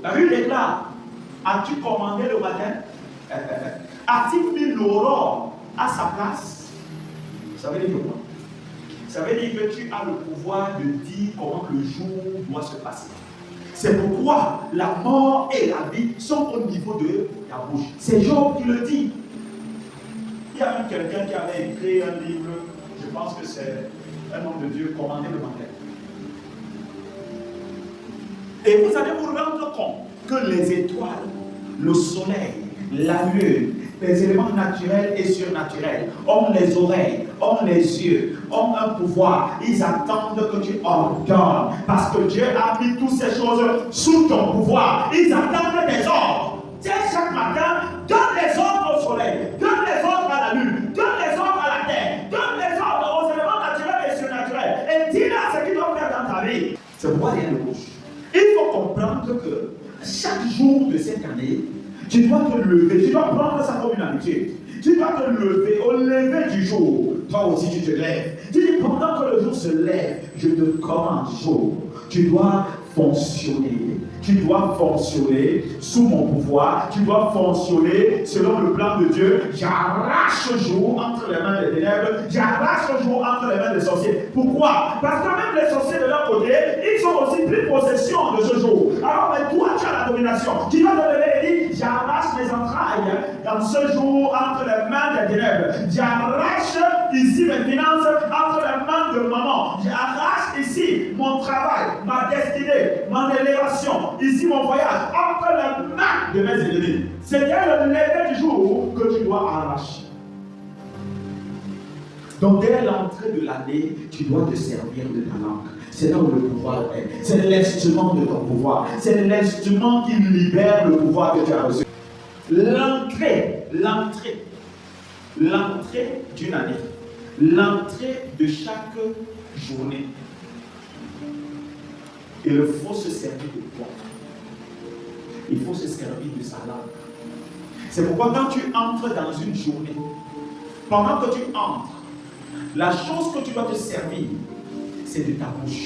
La Bible déclare, as-tu commandé le matin? As-tu mis l'aurore à sa place? Ça veut dire quoi? Ça veut dire que tu as le pouvoir de dire comment le jour doit se passer. C'est pourquoi la mort et la vie sont au niveau de ta bouche. C'est Job qui le dit. Il y a même quelqu'un qui avait écrit un livre, je pense que c'est un homme de Dieu, Commandé le matin. Et vous allez vous rendre compte que les étoiles, le soleil, la lune, les éléments naturels et surnaturels ont les oreilles, ont les yeux, ont un pouvoir. Ils attendent que tu ordonnes. Parce que Dieu a mis toutes ces choses sous ton pouvoir. Ils attendent des ordres. Tiens, chaque matin, donne les ordres au soleil, donne les ordres à la lune, donne les ordres à la terre, donne les ordres aux éléments naturels et surnaturels. Et dis-leur ce qu'ils doivent faire dans ta vie. C'est pourquoi rien ne bouge. Il faut comprendre que chaque jour de cette année, tu dois te lever, tu dois prendre ça comme une habitude. Tu dois te lever au lever du jour. Toi aussi, tu te lèves. Tu dis, pendant que le jour se lève, je te commande jour. Tu dois fonctionner. Tu dois fonctionner sous mon pouvoir. Tu dois fonctionner selon le plan de Dieu. J'arrache le jour entre les mains des ténèbres. J'arrache le jour entre les mains des sorciers. Pourquoi? Parce que même les sorciers de leur côté, ils ont aussi pris possession de ce jour. Alors, mais toi, tu as la domination. Tu dois te lever et dire, j'arrache mes entrailles dans ce jour entre les mains des ténèbres. J'arrache ici mes finances entre les mains de maman. J'arrache ici mon travail, ma destinée, mon élévation. Ici mon voyage, entre les mains de mes ennemis. C'est bien le lever du jour que tu dois arracher. Donc dès l'entrée de l'année, tu dois te servir de ta langue. C'est là où le pouvoir est. C'est l'instrument de ton pouvoir. C'est l'instrument qui libère le pouvoir que tu as reçu. L'entrée d'une année. L'entrée de chaque journée. Il faut se servir de toi. Il faut se servir de sa langue. C'est pourquoi quand tu entres dans une journée, pendant que tu entres, la chose que tu dois te servir, c'est de ta bouche.